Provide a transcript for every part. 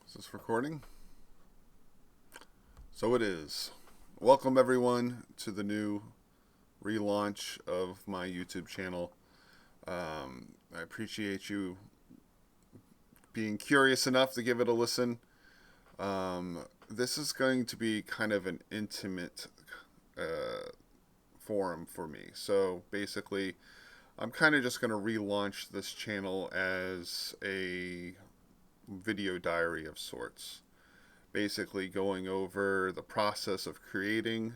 Is this recording? So it is. Welcome everyone to the new relaunch of my YouTube channel. I appreciate you being curious enough to give it a listen. This is going to be kind of an intimate forum for me. So basically, I'm kind of just going to relaunch this channel as a video diary of sorts. Basically, going over the process of creating,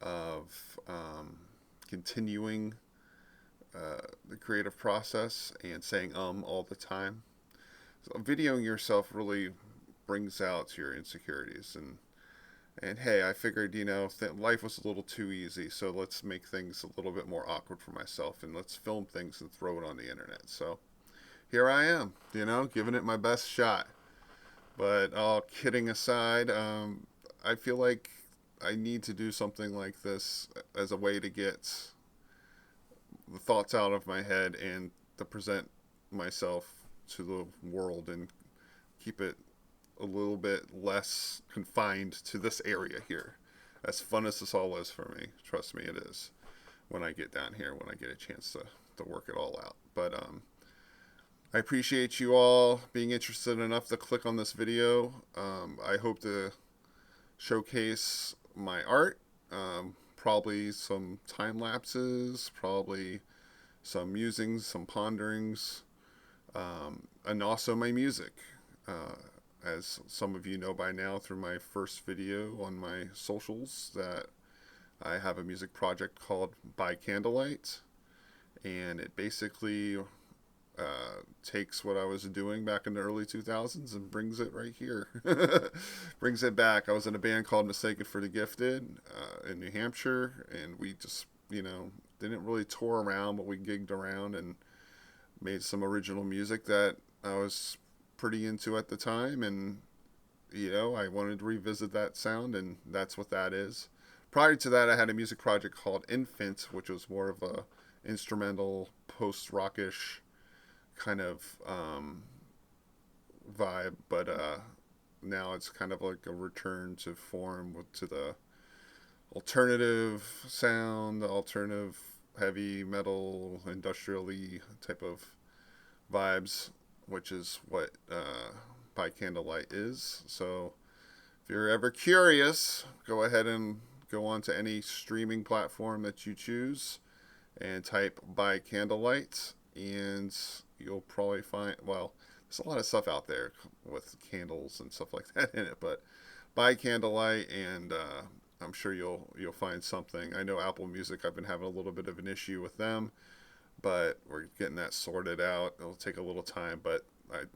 of continuing the creative process, and saying all the time. So videoing yourself really brings out your insecurities and hey, I figured, life was a little too easy, so let's make things a little bit more awkward for myself and let's film things and throw it on the internet. So here I am, giving it my best shot. But all kidding aside, I feel like I need to do something like this as a way to get the thoughts out of my head and to present myself to the world and keep it a little bit less confined to this area here. As fun as this all is for me, trust me, it is. When I get down here, when I get a chance to work it all out. But I appreciate you all being interested enough to click on this video. I hope to showcase my art, probably some time lapses, probably some musings, some ponderings, and also my music. As some of you know by now through my first video on my socials, that I have a music project called By Candlelight, and it basically takes what I was doing back in the early 2000s and brings it right here. Brings it back. I was in a band called Mistaken for the Gifted in New Hampshire, and we just, didn't really tour around, but we gigged around and made some original music that I was pretty into at the time, and, I wanted to revisit that sound, and that's what that is. Prior to that, I had a music project called Infant, which was more of a instrumental, post-rockish kind of vibe, but now it's kind of like a return to form to the alternative sound, the alternative heavy metal, industrially type of vibes, which is what By Candlelight is. So if you're ever curious, go ahead and go on to any streaming platform that you choose and type By Candlelight, and you'll probably find, well, there's a lot of stuff out there with candles and stuff like that in it, but By Candlelight, and I'm sure you'll find something. I know Apple Music, I've been having a little bit of an issue with them, but we're getting that sorted out. It'll take a little time, but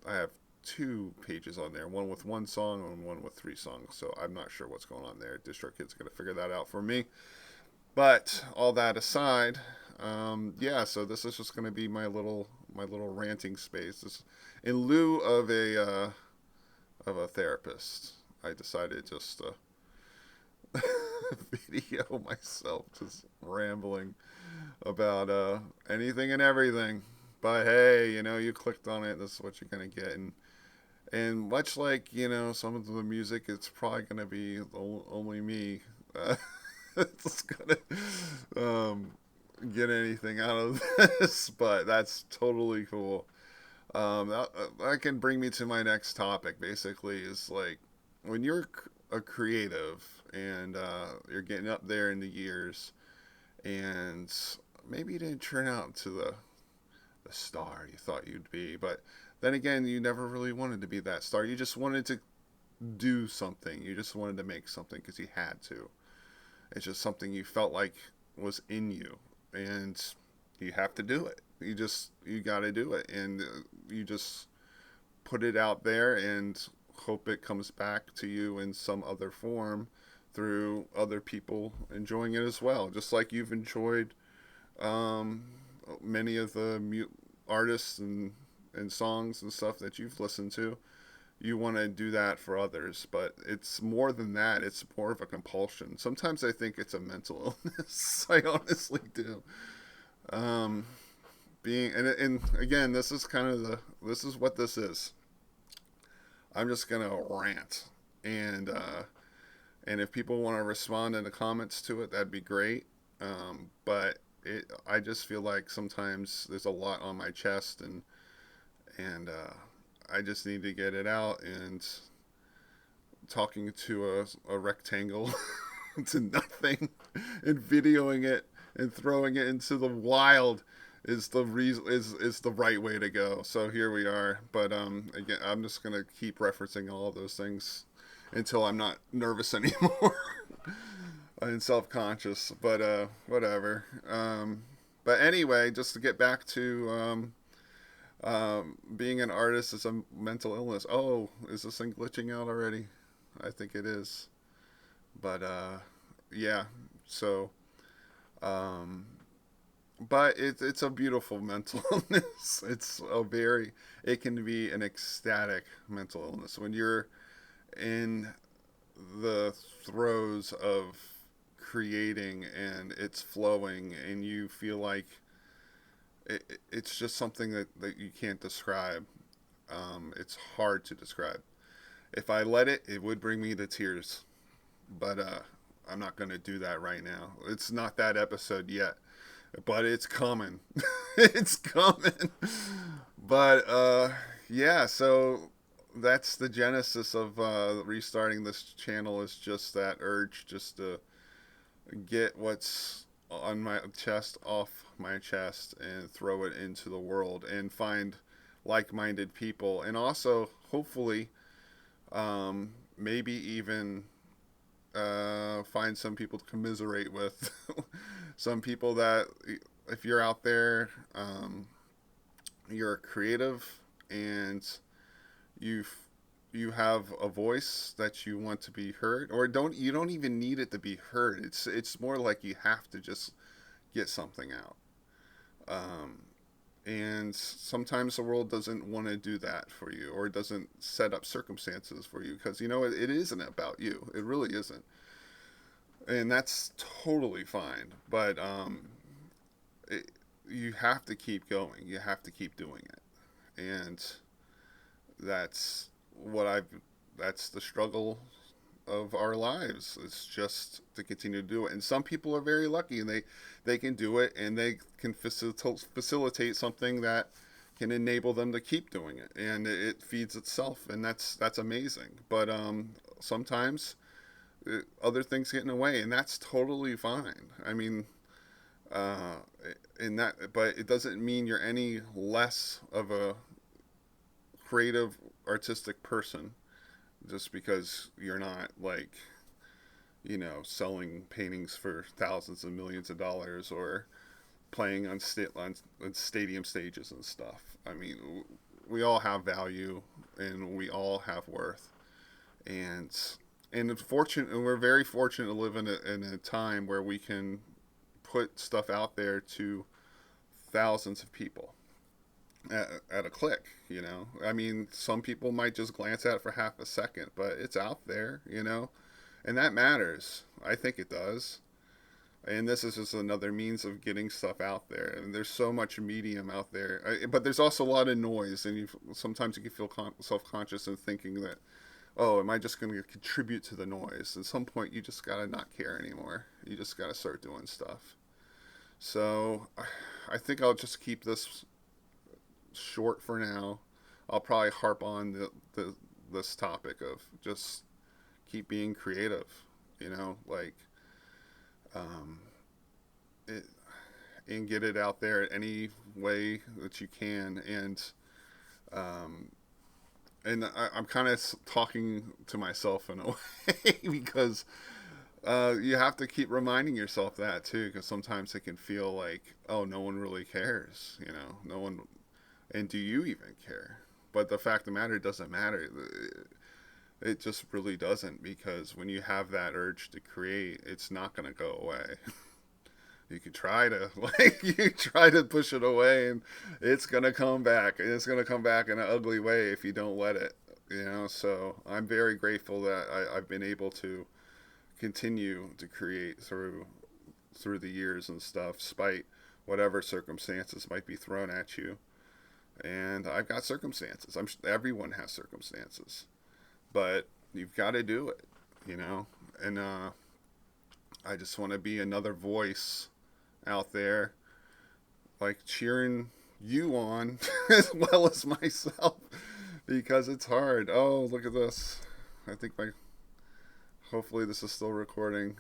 I have two pages on there, one with one song and one with three songs, so I'm not sure what's going on there. DistroKid's going to figure that out for me. But all that aside, so this is just going to be my little ranting space. This, in lieu of a therapist, I decided just to video myself just rambling about anything and everything. But hey, you clicked on it. This is what you're gonna get, and much like some of the music, it's probably gonna be only me. It's gonna get anything out of this, but that's totally cool. That can bring me to my next topic. Basically, is like when you're a creative and you're getting up there in the years, and maybe you didn't turn out to the star you thought you'd be, but then again, you never really wanted to be that star. You just wanted to do something. You just wanted to make something because you had to. It's just something you felt like was in you, and you have to do it. You got to do it, and you just put it out there and hope it comes back to you in some other form through other people enjoying it as well. Just like you've enjoyed many of the artists and songs and stuff that you've listened to. You want to do that for others, but it's more than that. It's more of a compulsion. Sometimes I think it's a mental illness. I honestly do. Being and again, this is kind of this is what this is. I'm just gonna rant, and and if people want to respond in the comments to it, that'd be great. But I just feel like sometimes there's a lot on my chest, and I just need to get it out. And talking to a rectangle to nothing, and videoing it and throwing it into the wild is the reason is the right way to go. So here we are. But again, I'm just gonna keep referencing all of those things until I'm not nervous anymore and self-conscious. But whatever. But anyway, just to get back to being an artist is a mental illness. Oh, is this thing glitching out already? I think it is. But yeah. So um, but it's a beautiful mental illness. It can be an ecstatic mental illness when you're in the throes of creating and it's flowing and you feel like it's just something that you can't describe. It's hard to describe. If I let it, it would bring me to tears. But I'm not going to do that right now. It's not that episode yet, but it's coming. It's coming. But yeah, so that's the genesis of restarting this channel, is just that urge just to get what's on my chest off my chest and throw it into the world and find like-minded people, and also hopefully maybe even find some people to commiserate with. Some people that, if you're out there, you're a creative and you you have a voice that you want to be heard, or you don't even need it to be heard. It's more like you have to just get something out. Um, and sometimes the world doesn't want to do that for you, or it doesn't set up circumstances for you, because it isn't about you. It really isn't, and that's totally fine. But it, you have to keep going. You have to keep doing it, and that's what I've. That's the struggle of our lives. It's just to continue to do it. And some people are very lucky, and they can do it, and they can facilitate something that can enable them to keep doing it, and it feeds itself, and that's amazing. But sometimes other things get in the way, and that's totally fine. I mean, uh, in that, but it doesn't mean you're any less of a creative, artistic person just because you're not, like, selling paintings for thousands and millions of dollars, or playing on stadium stages and stuff. I mean, we all have value and we all have worth, and we're very fortunate to live in a time where we can put stuff out there to thousands of people at a click. I mean, some people might just glance at it for half a second, but it's out there, and that matters. I think it does. And this is just another means of getting stuff out there. And there's so much medium out there, but there's also a lot of noise, and sometimes you can feel self-conscious and thinking that, oh, am I just going to contribute to the noise? At some point, you just gotta not care anymore. You just gotta start doing stuff. So I think I'll just keep this short for now. I'll probably harp on this topic of just keep being creative, like, um, it, and get it out there any way that you can. Um, and I'm kind of talking to myself in a way because you have to keep reminding yourself that too, because sometimes it can feel like, oh, no one really cares, no one. And do you even care? But the fact of the matter, it doesn't matter. It just really doesn't, because when you have that urge to create, it's not going to go away. You could try to you try to push it away, and it's going to come back. And it's going to come back in an ugly way if you don't let it. So I'm very grateful that I've been able to continue to create through the years and stuff, despite whatever circumstances might be thrown at you. And I've got circumstances. Everyone has circumstances. but you've got to do it, and I just want to be another voice out there, like cheering you on as well as myself, because it's hard. Oh, look at this. I think hopefully this is still recording.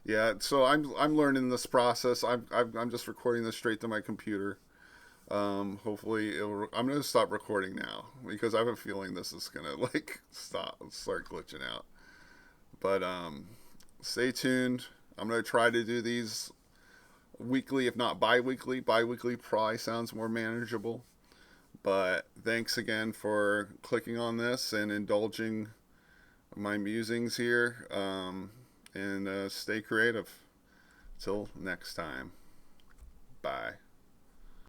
Yeah, so I'm learning this process. I'm just recording this straight to my computer. Hopefully I'm gonna stop recording now because I have a feeling this is gonna like start glitching out. But stay tuned. I'm gonna try to do these weekly, if not bi-weekly. Bi-weekly probably sounds more manageable. But thanks again for clicking on this and indulging my musings here. And stay creative. Till next time. Bye.